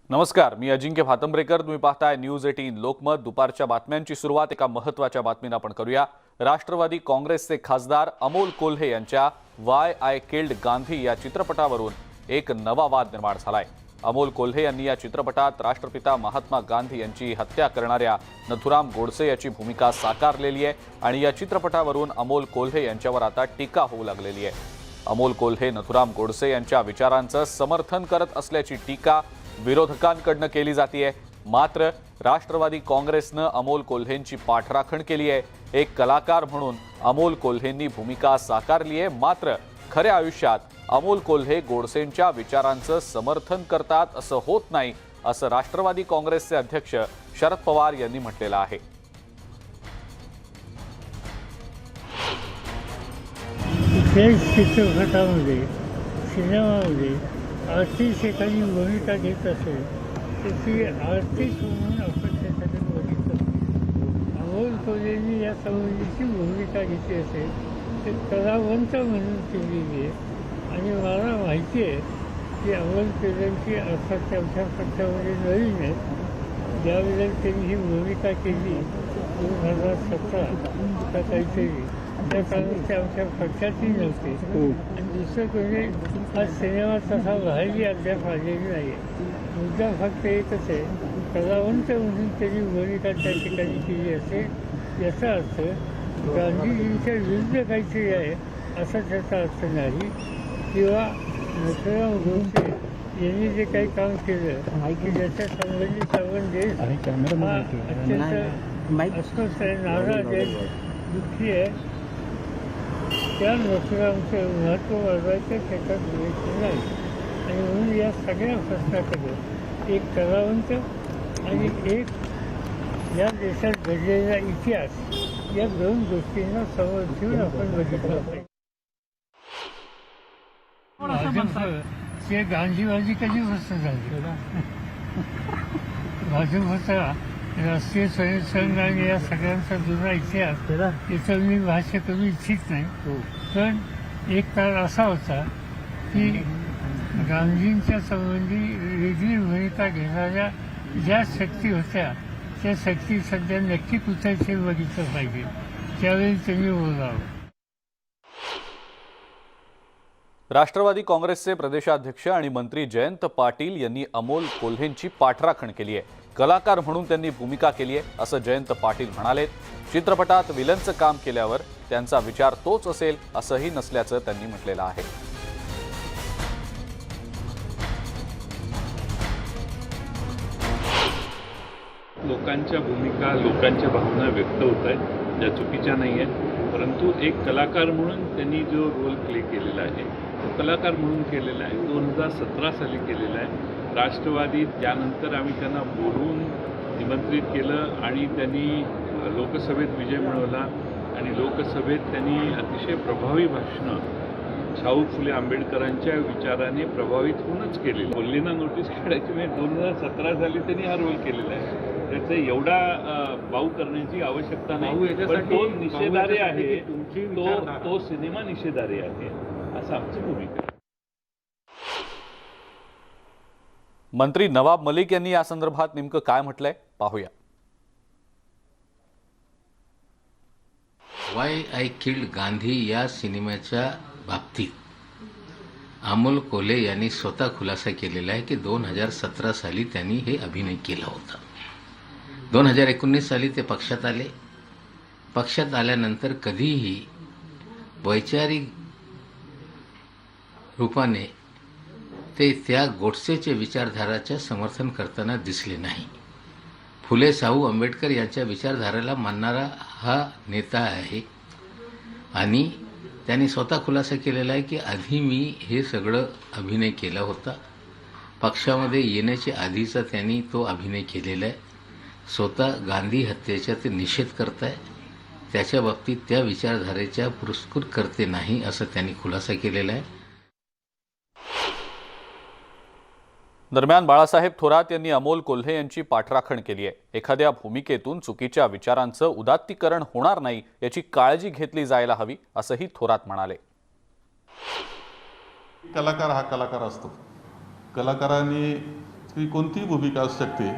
नमस्कार, मी अजिंक्य भातंब्रेकर. तुम्ही पाहताय न्यूज 18 लोकमत. दुपारच्या बातम्यांची सुरुवात एका महत्त्वाच्या बातमीने आपण करूया. राष्ट्रवादी काँग्रेसचे खासदार अमोल कोल्हे यांच्या वाय आय किल्ड गांधी या चित्रपटावरून एक नवा वाद निर्माण झालाय. अमोल कोल्हे यांनी या चित्रपटात राष्ट्रपिता महात्मा गांधी यांची हत्या करणाऱ्या नथुराम गोडसे याची भूमिका साकारलेली आहे आणि या चित्रपटावरून अमोल कोल्हे यांच्यावर आता टीका होऊ लागलेली आहे. अमोल कोल्हे नथुराम गोडसे यांच्या विचारांचं समर्थन करत असल्याची टीका विरोधकांकडून केली जाते. मात्र राष्ट्रवादी काँग्रेसनं अमोल कोल्हेंची पाठराखण केली आहे. एक कलाकार म्हणून अमोल कोल्हेंनी भूमिका साकारली आहे. मात्र खऱ्या आयुष्यात अमोल कोल्हे गोडसेंच्या विचारांचं समर्थन करतात असं होत नाही, असं राष्ट्रवादी काँग्रेसचे अध्यक्ष शरद पवार यांनी म्हटलेलं आहे. चित्रपटामध्ये सिनेमामध्ये आर्थिक एखादी भूमिका घेत असेल तर ती आर्थिक म्हणून आपण त्याच्याकडे बघितलं. अमोल कोल्हेंनी या संबंधीची भूमिका घेतली असेल तर कलावंत म्हणून केलेली आहे. आणि मला माहिती आहे की अमोल कोल्हेंची अर्थात आमच्या पक्षामध्ये नवीन आहे. ज्यावेळेला त्यांनी ही भूमिका केली 2017 का काहीतरी, त्या काळात ते आमच्या पक्षातही नव्हते. आणि दुसरं कोणी हा सिनेमा तसा बाहेरही अद्याप आलेली नाही आहे. मुद्दा फक्त एकच आहे, कलावंत म्हणून त्यांनी भूमिका त्या ठिकाणी केली असेल याचा अर्थ गांधीजींच्या विरुद्ध काहीतरी आहे असा त्याचा अर्थ नाही. किंवा नथुराम गोडसे यांनी जे काही काम केलं की ज्याच्या संबंधित आपण देश हा अत्यंत अस्वस्थ आहे, नाराज आहे, दुःखी आहे, त्या नथुरामचं महत्त्व वाढवायचं त्याच्यात प्रयत्न नाही. आणि म्हणून या सगळ्या प्रश्नाकडे एक कलावंत आणि एक या देशात घडलेला इतिहास या दोन गोष्टींना समोर ठेवून आपण बघितलं पाहिजे. ते गांधीवादी कधीपासून झाले. भाजपचा राष्ट्रीय स्वयंसेवक आणि या सगळ्यांचा जुना इतिहास याचं मी भाष्य करू इच्छित नाही. पण एक काळ असा होता की गांधींच्या संबंधी वेगळी भूमिका घेणाऱ्या ज्या शक्ती होत्या त्या शक्ती सध्या नक्की कुठे ते बघितलं पाहिजे. त्यावेळी त्यांनी बोलावं. राष्ट्रवादी काँग्रेसचे प्रदेशाध्यक्ष आणि मंत्री जयंत पाटील यांनी अमोल कोल्हेंची पाठराखण केली आहे. कलाकार म्हणून त्यांनी भूमिका केली आहे असं जयंत पाटील म्हणाले. चित्रपटात विलनचं काम केल्यावर त्यांचा विचार तोच असेल असंही नसल्याचं त्यांनी म्हटलेलं आहे. लोकांच्या भूमिका, लोकांच्या भावना व्यक्त होत आहेत, ज्या चुकीच्या नाही आहेत. परंतु एक कलाकार म्हणून त्यांनी जो रोल प्ले केलेला आहे तो कलाकार म्हणून केलेला आहे. 2017 साली केलेला आहे. राष्ट्रवादी त्यानंतर आम्ही त्यांना बोलवून निमंत्रित केलं आणि त्यांनी लोकसभेत विजय मिळवला आणि लोकसभेत त्यांनी अतिशय प्रभावी भाषणं शाहू फुले आंबेडकरांच्या विचाराने प्रभावित होऊनच केलेली. कोल्हेंना नोटीस काढायची म्हणजे 2017 साली त्यांनी हा रोल केलेला आहे. त्याचं एवढा बाऊ करण्याची आवश्यकता नाही. पण तो निषेधार्ह आहे, तो सिनेमा निषेधार्ह आहे असं आमची भूमिका आहे. मंत्री नवाब मलिक यांनी या संदर्भात नेमकं काय म्हटलंय पाहूया. वाय आय किल्ड गांधी या सिनेमाच्या बाबतीत अमोल कोल्हे यांनी स्वतः खुलासा केलेला आहे की 2017 साली त्यांनी हे अभिनय केला होता. 2019 साली ते पक्षात आले. पक्षात आल्यानंतर कधीही वैचारिक रूपाने ते त्या गोडसेचे विचारधाराचे समर्थन करताना दिसले नाही. फुले शाहू आंबेडकर यांच्या विचारधारेला मानणारा हा नेता आहे आणि त्यांनी स्वतः खुलासा केलेला आहे की आधी मी हे सगळं अभिनय केला होता. पक्षामध्ये येण्याच्या आधीचा त्यांनी तो अभिनय केलेला आहे. स्वतः गांधी हत्येचा ते निषेध करताय. त्याच्या बाबतीत त्या विचारधारेच्या पुरस्कृत करते नाही असं त्यांनी खुलासा केलेला आहे. दरम्यान बाळासाहेब थोरात यांनी अमोल कोल्हे यांची पाठराखण केली आहे. एखाद्या भूमिकेतून चुकीच्या विचारांचं उदात्तीकरण होणार नाही याची काळजी घेतली जायला हवी असंही थोरात म्हणाले. कलाकार हा कलाकार असतो. कलाकारांनी की कोणतीही भूमिका असू शकते.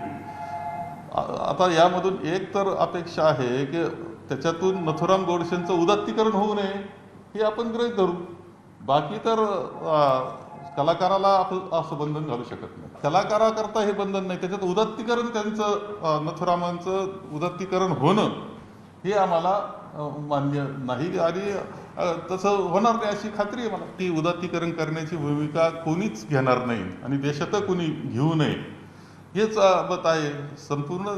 आता यामधून एक तर अपेक्षा आहे की त्याच्यातून नथुराम गोडसेंचं उदात्तीकरण होऊ नये हे आपण गृहीत धरू. बाकी तर कलाकाराला आपण असं बंधन घालू शकत नाही. कलाकाराकरता हे बंधन नाही, त्याच्यात उदात्तीकरण त्यांचं नथुरामांचं उदात्तीकरण होणं हे आम्हाला मान्य नाही आणि तसं होणार नाही अशी खात्री आहे मला. ती उदात्तीकरण करण्याची भूमिका कोणीच घेणार नाही आणि देशात कोणी घेऊ नये हेच मत आहे. संपूर्ण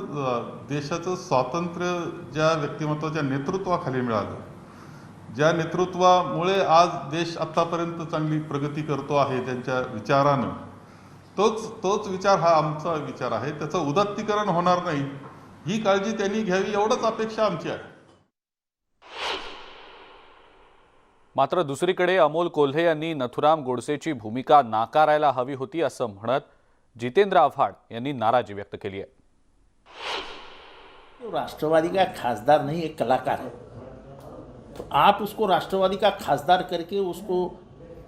देशाचं स्वातंत्र्य ज्या व्यक्तिमत्वाच्या नेतृत्वाखाली मिळालं, ज्या नेतृत्वामुळे आज देश आत्तापर्यंत चांगली प्रगती करतो आहे त्यांच्या विचारानं, तोच विचार हा आमचा विचार आहे. त्याचं उदात्तीकरण होणार नाही ही काळजी त्यांनी घ्यावी एवढंच अपेक्षा आमची आहे. मात्र दुसरीकडे अमोल कोल्हे यांनी नथुराम गोडसेची भूमिका नाकारायला हवी होती असं म्हणत जितेंद्र आव्हाड यांनी नाराजी व्यक्त केली आहे. तो राष्ट्रवादी का खासदार नहीं, एक कलाकार है. तो आप उसको राष्ट्रवादी का खासदार करके उसको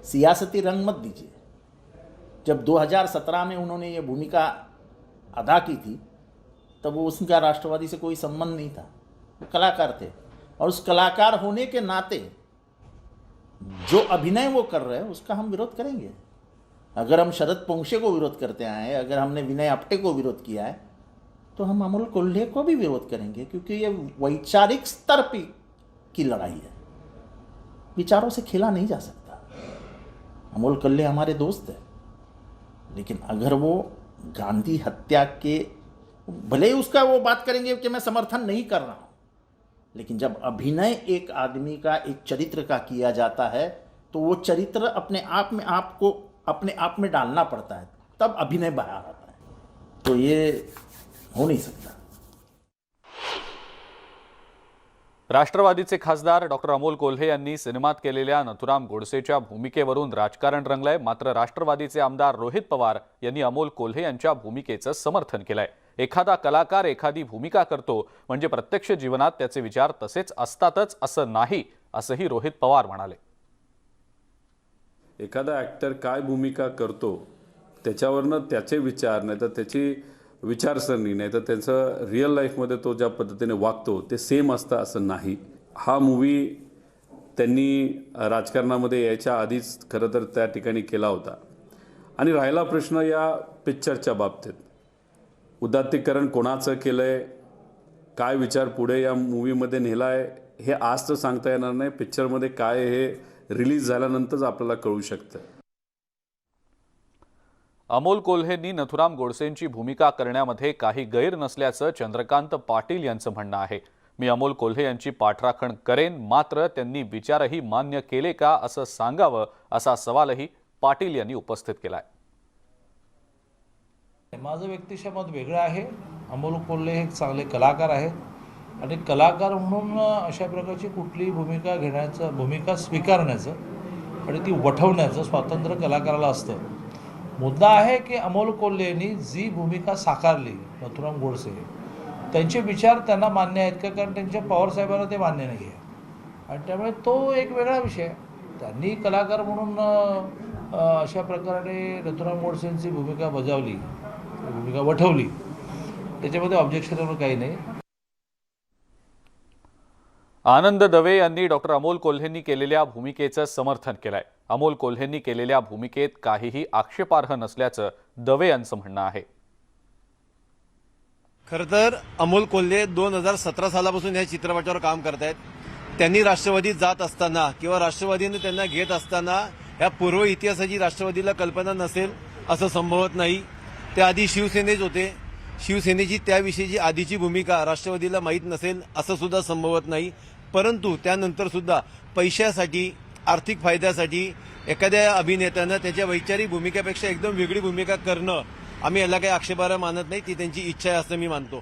सियासती रंग मत दीजिए. जब 2017 में उन्होंने ये भूमिका अदा की थी तब वो उसका राष्ट्रवादी से कोई संबंध नहीं था. वो कलाकार थे और उस कलाकार होने के नाते जो अभिनय वो कर रहे हैं उसका हम विरोध करेंगे. अगर हम शरद पोंक्षे को विरोध करते आए हैं, अगर हमने विनय आपटे को विरोध किया है, तो हम अमोल कोल्हे को भी विरोध करेंगे, क्योंकि ये वैचारिक स्तर पे की लड़ाई है. विचारों से खेला नहीं जा सकता. अमोल कोल्हे हमारे दोस्त हैं, लेकिन अगर वो गांधी हत्या के, भले ही उसका वो बात करेंगे कि मैं समर्थन नहीं कर रहा हूँ, लेकिन जब अभिनय एक आदमी का, एक चरित्र का किया जाता है तो वो चरित्र अपने आप में आपको अपने आप में डालना पड़ता है, तब अभिनय बाहर आता है. तो ये हो नहीं सकता. राष्ट्रवादीचे खासदार डॉक्टर अमोल कोल्हे यांनी सिनेमात केलेल्या नथुराम गोडसेच्या भूमिकेवरून राजकारण रंगलंय. मात्र राष्ट्रवादीचे आमदार रोहित पवार यांनी अमोल कोल्हे यांच्या भूमिकेचं समर्थन केलंय. एखादा कलाकार एखादी भूमिका करतो म्हणजे प्रत्यक्ष जीवनात त्याचे विचार तसेच असतातच असं नाही, असंही रोहित पवार म्हणाले. एखादा ॲक्टर काय भूमिका करतो त्याच्यावरनं त्याचे विचार, नाही तर त्याची विचारसरणी, नाही तर त्याचं रिअल लाईफमध्ये तो ज्या पद्धतीने वागतो ते सेम असतं असं नाही. हा मूवी त्यांनी राजकारणामध्ये यायच्या आधीच खरं तर त्या ठिकाणी केला होता. आणि राहिला प्रश्न या पिक्चरच्या बाबतीत, उदात्तीकरण कोणाचं केलं आहे, काय विचार पुढे या मूवीमध्ये नेला आहे, हे आज तर सांगता येणार नाही. पिक्चरमध्ये काय हे रिलीज झाल्यानंतरच आपल्याला कळू शकतं. अमोल कोल्हेंनी नथुराम गोडसेंची भूमिका करण्यामध्ये काही गैर नसल्याचं चंद्रकांत पाटील यांचं म्हणणं आहे. मी अमोल कोल्हे यांची पाठराखण करेन, मात्र त्यांनी विचारही मान्य केले का असं सांगावं, असा सवालही पाटील यांनी उपस्थित केलाय. माझं व्यक्तिशः मत वेगळं आहे. अमोल कोल्हे हे चांगले कलाकार आहेत आणि कलाकार म्हणून अशा प्रकारची कुठलीही भूमिका स्वीकारण्याचं आणि ती वठवण्याचं स्वातंत्र्य कलाकाराला असतं. मुद्दा आहे की अमोल कोल्हेंनी जी भूमिका साकारली नथुराम गोडसे, त्यांचे विचार त्यांना मान्य आहेत का, कारण त्यांच्या पवारसाहेबांना ते मान्य नाही आहे. आणि त्यामुळे तो एक वेगळा विषय. त्यांनी कलाकार म्हणून अशा प्रकारे नथुराम गोडसेंची भूमिका बजावली, भूमिका वठवली, त्याच्यामध्ये ऑब्जेक्शन काही नाही. आनंद दवे यांनी डॉक्टर अमोल कोल्हेंनी केलेल्या भूमिकेचं समर्थन केलंय. अमोल कोल्हेंनी केलेल्या भूमिकेत काहीही आक्षेपार्ह नसल्याचं दवे यांचं म्हणणं आहे. खरं तर अमोल कोल्हे 2017 सालापासून या चित्रपटावर काम करतायत. त्यांनी राष्ट्रवादीत जात असताना किंवा राष्ट्रवादीने त्यांना घेत असताना या पूर्व इतिहासाची राष्ट्रवादीला कल्पना नसेल असं संभवत नाही. त्याआधी शिवसेनेच होते, शिवसेनेची त्याविषयीची आधीची भूमिका राष्ट्रवादीला माहीत नसेल असं सुद्धा संभवत नाही. परंतु त्यानंतर सुद्धा पैशासाठी, आर्थिक फायद्यासाठी एखाद्या अभिनेत्यानं त्याच्या वैचारिक भूमिकेपेक्षा एकदम वेगळी भूमिका करणं, आम्ही याला काही आक्षेपार्ह मानत नाही. ती त्यांची इच्छा आहे असं मी मानतो.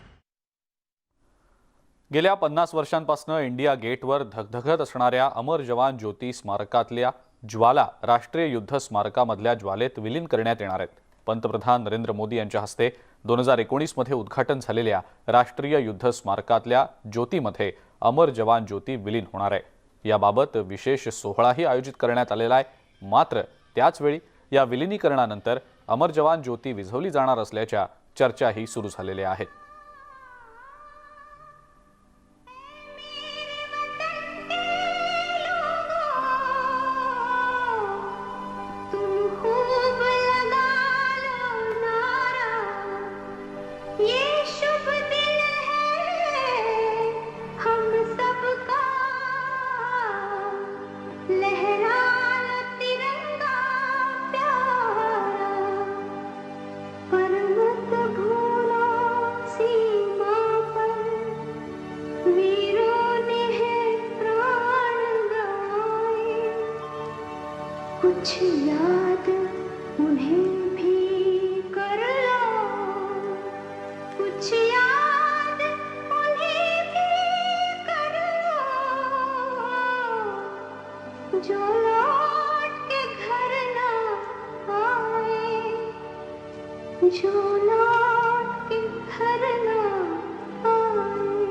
गेल्या 50 वर्षांपासून इंडिया गेटवर धगधगत असणाऱ्या अमर जवान ज्योती स्मारकातल्या ज्वाला राष्ट्रीय युद्ध स्मारकामधल्या ज्वालेत विलीन करण्यात येणार आहेत. पंतप्रधान नरेंद्र मोदी यांच्या हस्ते 2019 मध्ये उद्घाटन झालेल्या राष्ट्रीय युद्ध स्मारकातल्या ज्योतीमध्ये अमर जवान ज्योती विलीन होणार आहे. याबाबत विशेष सोहळाही आयोजित करण्यात आलेला आहे. मात्र त्याच वेळी या विलिनीकरणानंतर अमर जवान ज्योती विझवली जाणार असल्याच्या चर्चाही सुरू झालेल्या आहेत. कुछ याद उन्हें भी कर लो, कुछ याद उन्हें भी कर लो, जो लौट के घर ना आए, जो लौट के घर ना आए.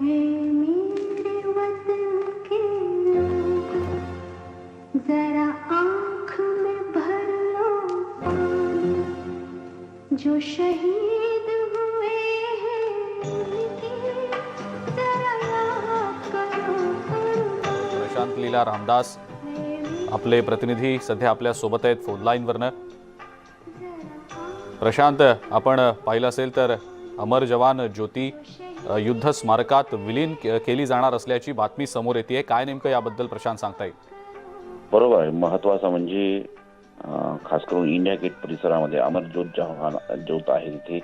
हे मेरे वतन के लोगों, जरा आँख में भर लो पानी, जो शहीद हुए हैं उनकी जरा याद करो. प्रशांत लीला रामदास आपले प्रतिनिधी सध्या आपल्या सोबत आहेत फोन लाईनवरनं. प्रशांत, आपण पाहिलं असेल तर अमर जवान ज्योती युद्ध स्मारकात विलीन केली जाणार असल्याची बातमी समोर येते. काय नेमकं याबद्दल प्रशांत सांगता येईल? बरोबर आहे. महत्त्वाचं म्हणजे खास करून इंडिया गेट परिसरामध्ये अमर ज्योत आहे तिथे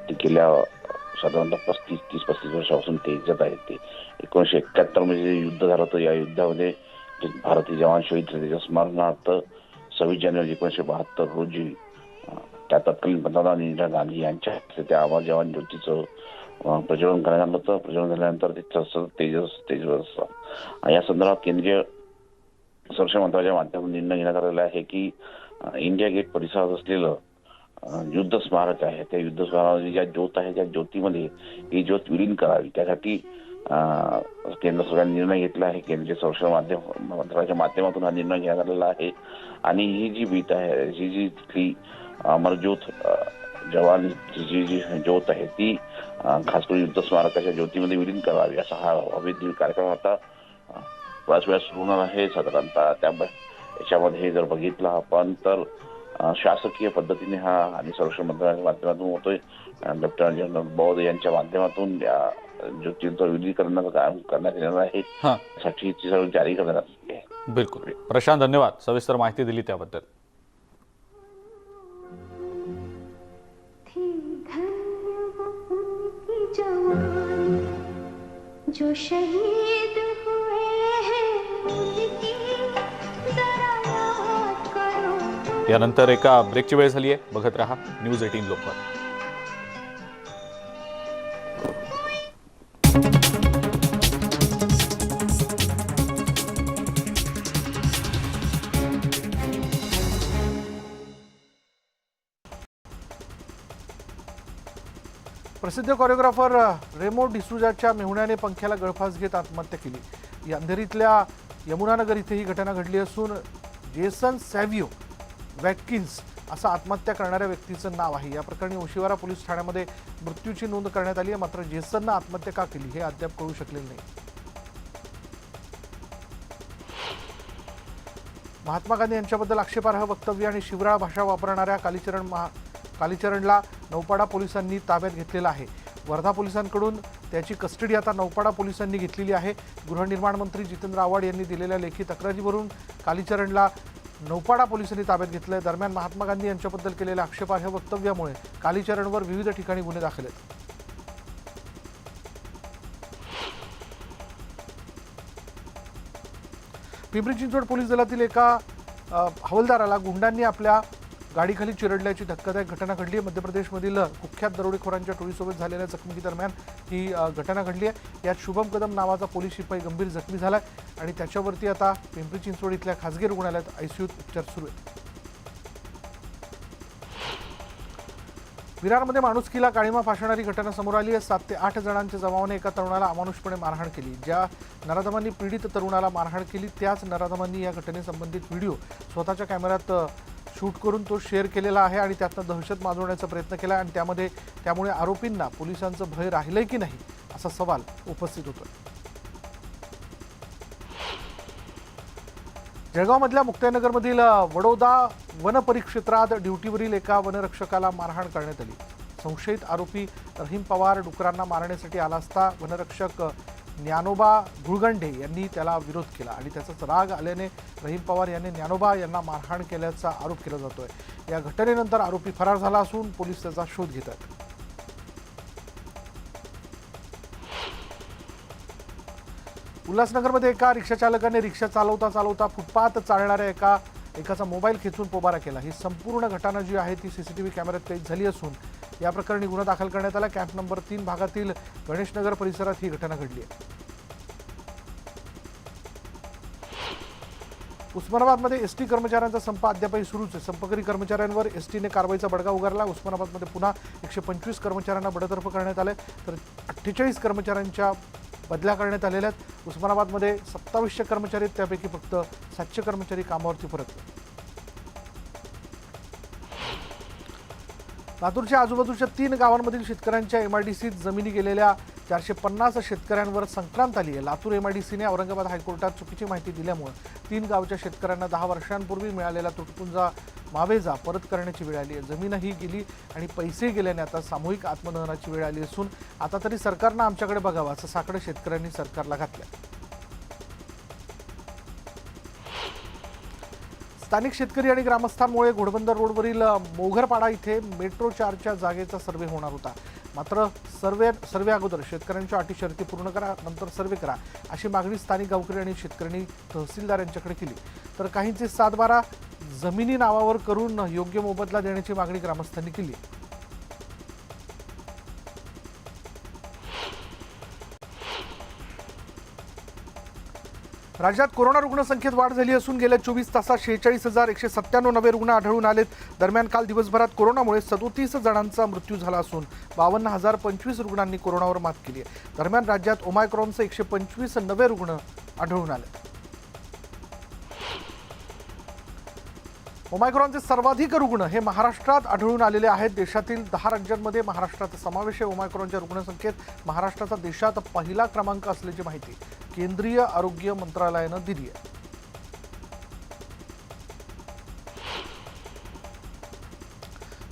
ते गेल्या साधारणतः 30-35 वर्षापासून ते इज्जत आहे. ते 1971 मध्ये युद्ध झालं होतं. या युद्धामध्ये जे भारतीय जवान शहीद झाले त्याच्या स्मरणार्थ 26 जानेवारी 1972 रोजी त्या तत्कालीन पंतप्रधान इंदिरा गांधी यांच्या हस्ते त्या अमर जवान ज्योतीचं प्रज्वलन करण्यात आलं होतं. प्रज्वलन झाल्यानंतर तेजस या संदर्भात केंद्रीय संरक्षण मंत्रालयाच्या माध्यमातून निर्णय घेण्यात आलेला आहे की इंडिया गेट परिसरात असलेलं युद्ध स्मारक आहे त्या युद्ध स्मारकाची ज्या ज्योत आहे त्या ज्योतीमध्ये ही ज्योत विलीन करावी. त्यासाठी केंद्र सरकारने निर्णय घेतला आहे. केंद्रीय संरक्षण मंत्रालयाच्या माध्यमातून हा निर्णय घेण्यात आलेला आहे. आणि ही जी भीत आहे, ही जी तिथली अमरज्योत जवानची जी ज्योत आहे ती खास करून युद्ध स्मारकाच्या ज्योतीमध्ये विलीन करावी असा हा अवैध कार्यक्रम आता बऱ्याच वेळा सुरू होणार आहे. साधारणतः याच्यामध्ये जर बघितलं आपण तर शासकीय पद्धतीने हा आणि संरक्षण मंत्रालयाच्या माध्यमातून होतोय. लेफ्टनंट जनरल बौद्ध यांच्या माध्यमातून या ज्योतींचं विलीनीकरणाचं काम करण्यात येणार आहे. त्यासाठी जारी करण्यात आली आहे. बिलकुल प्रशांत, धन्यवाद सविस्तर माहिती दिली त्याबद्दल. जो शहीद हुए हैं उनकी जरा याद करो. यानंतर एका ब्रेकची वेळ झाली आहे. बघत रहा न्यूज 18 लोकमत. प्रसिद्ध कोरिओग्राफर रेमो डिसूजाच्या मेहुण्याने पंख्याला गळफास घेत आत्महत्या केली. या अंधेरीतल्या यमुनानगर इथे ही घटना घडली असून जेसन सॅव्हियो वॅटकिन्स असं आत्महत्या करणाऱ्या व्यक्तीचं नाव आहे. या प्रकरणी ओशिवारा पोलीस ठाण्यामध्ये मृत्यूची नोंद करण्यात आली आहे. मात्र जेसननं आत्महत्या का केली हे अद्याप कळू शकलेलं नाही. महात्मा गांधी यांच्याबद्दल आक्षेपार्ह वक्तव्य आणि शिवराळ भाषा वापरणाऱ्या कालीचरणला नौपाडा पोलिसांनी ताब्यात घेतलेला आहे. वर्धा पोलिसांकडून त्याची कस्टडी आता नौपाडा पोलिसांनी घेतलेली आहे. गृहनिर्माण मंत्री जितेंद्र आव्हाड यांनी दिलेल्या लेखी तक्रारीवरून कालीचरणला नौपाडा पोलिसांनी ताब्यात घेतलंय. दरम्यान महात्मा गांधी यांच्याबद्दल केलेल्या आक्षेपार्ह वक्तव्यामुळे कालीचरणवर विविध ठिकाणी गुन्हे दाखल आहेत. पिंपरी चिंचवड पोलीस दलातील एका हवालदाराला गुंडांनी आपल्या गाडीखाली चिरडल्याची धक्कादायक घटना घडली आहे. मध्य प्रदेशमधील कुख्यात दरोडेखोरांच्या टोळीसोबत झालेल्या चकमकीदरम्यान ही घटना घडली आहे. यात शुभम कदम नावाचा पोलीस शिपाई गंभीर जखमी झाला आणि त्याच्यावरती आता पिंपरी चिंचवड इथल्या खासगी रुग्णालयात आयसीयूत उपचार सुरू आहेत. विरारमध्ये माणुसकीला काळीमा फासणारी घटना समोर आली आहे. 7 ते 8 जणांच्या जमावाने एका तरुणाला अमानुषपणे मारहाण केली. ज्या नराधमांनी पीडित तरुणाला मारहाण केली त्याच नराधमांनी या घटनेसंबंधित व्हिडिओ स्वतःच्या कॅमेऱ्यात शूट करून तो शेअर केलेला आहे आणि त्यातनं दहशत माजवण्याचा प्रयत्न केला आणि त्यामुळे आरोपींना पोलिसांचं भय राहिलंय की नाही असा सवाल उपस्थित होतोय. जळगावमधल्या मुक्ताईनगरमधील वडोदा वन परिक्षेत्रात ड्युटीवरील एका वनरक्षकाला मारहाण करण्यात आली. संशयित आरोपी रहीम पवार डुकरांना मारण्यासाठी आला असता वनरक्षक ज्ञानोबा धुळगंडे यांनी त्याला विरोध केला आणि त्याचाच राग आल्याने रहीम पवार यांनी ज्ञानोबा यांना मारहाण केल्याचा आरोप केला जातोय. या घटनेनंतर आरोपी फरार झाला असून पोलीस त्याचा शोध घेत आहेत. उल्हासनगरमध्ये एका रिक्षाचालकाने रिक्षा चालवता चालवता फुटपाथ चालणाऱ्या एकाचा मोबाईल खेचून पोबारा केला. ही संपूर्ण घटना जी आहे ती सीसीटीव्ही कॅमेऱ्यात कैद झाली असून या प्रकरणी गुन्हा दाखल करण्यात आला. कॅम्प नंबर 3 भागातील गणेशनगर परिसरात ही घटना घडली आहे. उस्मानाबादमध्ये एसटी कर्मचाऱ्यांचा संप अद्यापही सुरूच आहे. संपकरी कर्मचाऱ्यांवर एसटीने कारवाईचा बडगा उगारला. उस्मानाबादमध्ये पुन्हा 125 कर्मचाऱ्यांना बडतर्फ करण्यात आले तर 48 कर्मचाऱ्यांच्या बदल्या करण्यात आलेल्या आहेत. उस्मानाबादमध्ये 2700 कर्मचारी आहेत, त्यापैकी फक्त 700 कर्मचारी कामावरती परतले. लातूरच्या आजूबाजूच्या 3 गावांमधील शेतकऱ्यांच्या एमआयडीसीत जमिनी गेलेल्या 450 शेतकऱ्यांवर संक्रांत आली आहे. लातूर एमआयडीसीने औरंगाबाद हायकोर्टात चुकीची माहिती दिल्यामुळे 3 गावच्या शेतकऱ्यांना 10 वर्षांपूर्वी मिळालेला तुटपुंजा मावेजा परत करण्याची वेळ आली आहे. जमीनही गेली आणि पैसेही गेल्याने आता सामूहिक आत्मदहनाची वेळ आली असून आता तरी सरकारनं आमच्याकडे बघावं असं साकडं शेतकऱ्यांनी सरकारला घातलं. स्थानिक शेतकरी आणि ग्रामस्थांमुळे घोडबंदर रोडवरील मोघरपाडा इथे मेट्रो 4च्या जागेचा सर्व्हे होणार होता. मात्र सर्वे अगोदर शेतकऱ्यांच्या अटी शर्ती पूर्ण करा, नंतर सर्व्हे करा अशी मागणी स्थानिक गावकरी आणि शेतकऱ्यांनी तहसीलदार यांच्याकडे केली. तर काहींचे 7-12 जमिनी नावावर करून योग्य मोबदला देण्याची मागणी ग्रामस्थांनी केली. राज्यात कोरोना रुग्णसंख्येत वाढ झाली असून गेल्या 24 तासात 46,197 नवे रुग्ण आढळून आलेत. दरम्यान काल दिवसभरात कोरोनामुळे 37 जणांचा मृत्यू झाला असून 52,025 रुग्णांनी कोरोनावर मात केली आहे. दरम्यान राज्यात ओमायक्रॉनचे 125 नवे रुग्ण आढळून आले. ओमायक्रॉनचे सर्वाधिक रुग्ण हे महाराष्ट्रात आढळून आलेले आहेत. देशातील 10 राज्यांमध्ये महाराष्ट्राचा समावेश आहे. ओमायक्रॉनच्या रुग्णसंख्येत महाराष्ट्राचा देशात पहिला क्रमांक असल्याची माहिती केंद्रीय आरोग्य मंत्रालयानं दिली आहे.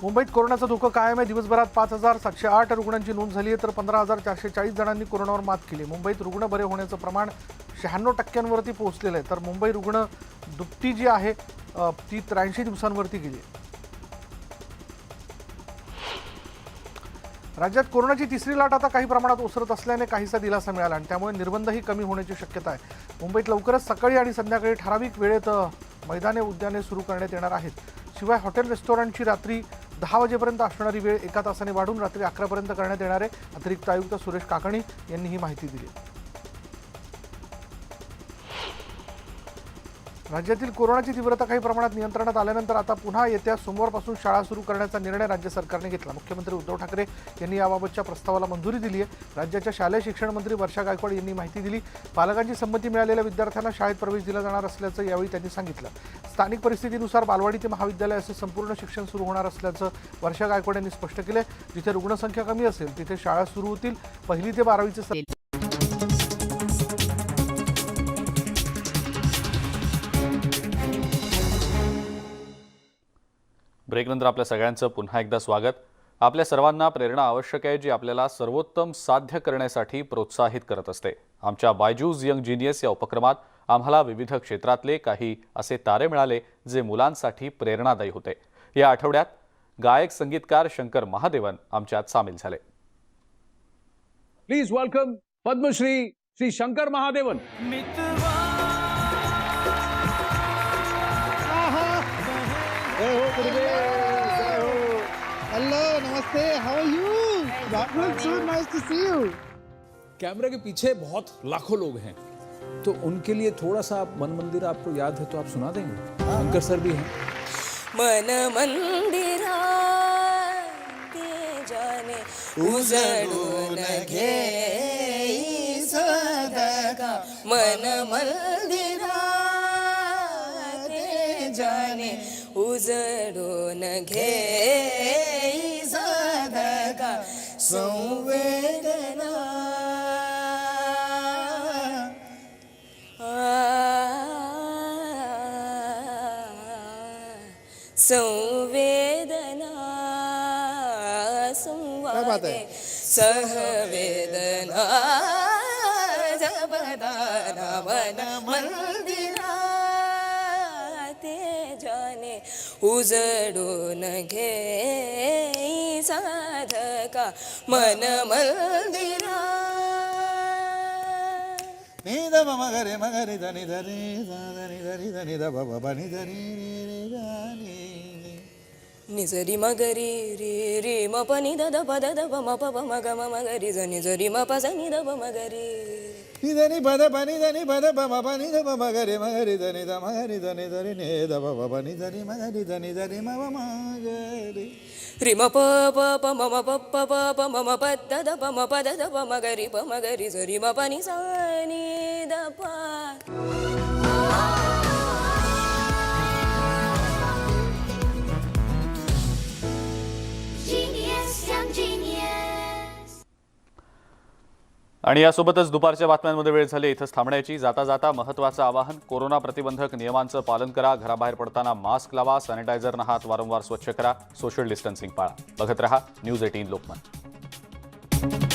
मुंबईत कोरोनाचा धोका कायम आहे. दिवसभरात 5,708 रुग्णांची नोंद झाली आहे तर 15,440 जणांनी कोरोनावर मात केली. मुंबईत रुग्ण बरे होण्याचं प्रमाण 96% पोहोचलेलं आहे तर मुंबई रुग्ण दुपटी जी आहे ती 83 दिवसांवरती गेली. राज्यात कोरोनाची तिसरी लाट आता काही प्रमाणात ओसरत असल्याने काहीसा दिलासा मिळाला आणि त्यामुळे निर्बंधही कमी होण्याची शक्यता आहे. मुंबईत लवकरच सकाळी आणि संध्याकाळी ठराविक वेळेत मैदाने उद्याने सुरू करण्यात येणार आहेत. शिवाय हॉटेल रेस्टॉरंटची रात्री 10 वाजेपर्यंत असणारी वेळ 1 तासाने वाढून रात्री 11 पर्यंत करण्यात येणार आहे. अतिरिक्त आयुक्त सुरेश काकणी यांनी ही माहिती दिली. राज्यातील कोरोनाची तीव्रता काही प्रमाणात नियंत्रणात आल्यानंतर आता पुन्हा येत्या सोमवारपासून शाळा सुरू करण्याचा निर्णय राज्य सरकारने घेतला. मुख्यमंत्री उद्धव ठाकरे यांनी याबाबतच्या प्रस्तावाला मंजुरी दिली आहे. राज्याच्या शालेय शिक्षण मंत्री वर्षा गायकवाड यांनी माहिती दिली. पालकांची संमती मिळालेल्या विद्यार्थ्यांना शाळेत प्रवेश दिला जाणार असल्याचं यावेळी त्यांनी सांगितलं. स्थानिक परिस्थितीनुसार बालवाडी ते महाविद्यालय असे संपूर्ण शिक्षण सुरू होणार असल्याचं वर्षा गायकवाड यांनी स्पष्ट केलं. जिथे रुग्णसंख्या कमी असेल तिथे शाळा सुरू होतील. 1ली ते 12वीचे ब्रेकनंतर आपल्या सगळ्यांचं पुन्हा एकदा स्वागत. आपल्या सर्वांना प्रेरणा आवश्यक आहे जी आपल्याला सर्वोत्तम साध्य करण्यासाठी प्रोत्साहित करत असते. आमच्या बायजूस यंग जीनियस या उपक्रमात आम्हाला विविध क्षेत्रातले काही असे तारे मिळाले जे मुलांसाठी प्रेरणादायी होते. या आठवड्यात गायक संगीतकार शंकर महादेवन आमच्यात सामील झाले. Please welcome Padmashri Shri Shankar Mahadevan. Hello नमस्ते, how are you? So nice to see you. कैमरे के पीछे बहुत लाखों लोग हैं तो उनके लिए थोड़ा सा मन मंदिर आपको याद है तो आप सुना देंगे? शंकर सर भी हैं. मन मंदिरा ते जाने उजळून घे सदका. मन मंदिरा ते जाने उजळून उजडून घे साधका संवेदना संवेदना संवादे सहवेदना जपदाना मन मंदिरा तेजाने उजडून घे साधका मन मंदिरा निध मगरे मगरे धनि धनि धनि धनि धनि ध ब ब नि धनि रे रे निजरी मगरी रे रे म प नि द द प द द प म प प म ग म म ग रि ज नि ज रि म प ज नि द प म ग रि नि धनि प द प नि धनि प द प म प नि ध प मगरे मगरे धनि ध मगरे धनि धरि ने द प प नि धनि मगरे धनि धरि म प म ग रि रि म प प प म म प प प प म म प द द प म प द द प म ग रि प म ग रि ज रि म प नि सा नि द प आणि यासोबतच दुपारच्या बातम्यांमध्ये वेळ झाली इथंच थांबण्याची. जाता जाता महत्त्वाचं आवाहन, कोरोना प्रतिबंधक नियमांचं पालन करा. घराबाहेर पडताना मास्क लावा, सॅनिटायझरनं हात वारंवार स्वच्छ करा, सोशल डिस्टन्सिंग पाळा. बघत रहा न्यूज 18 लोकमत.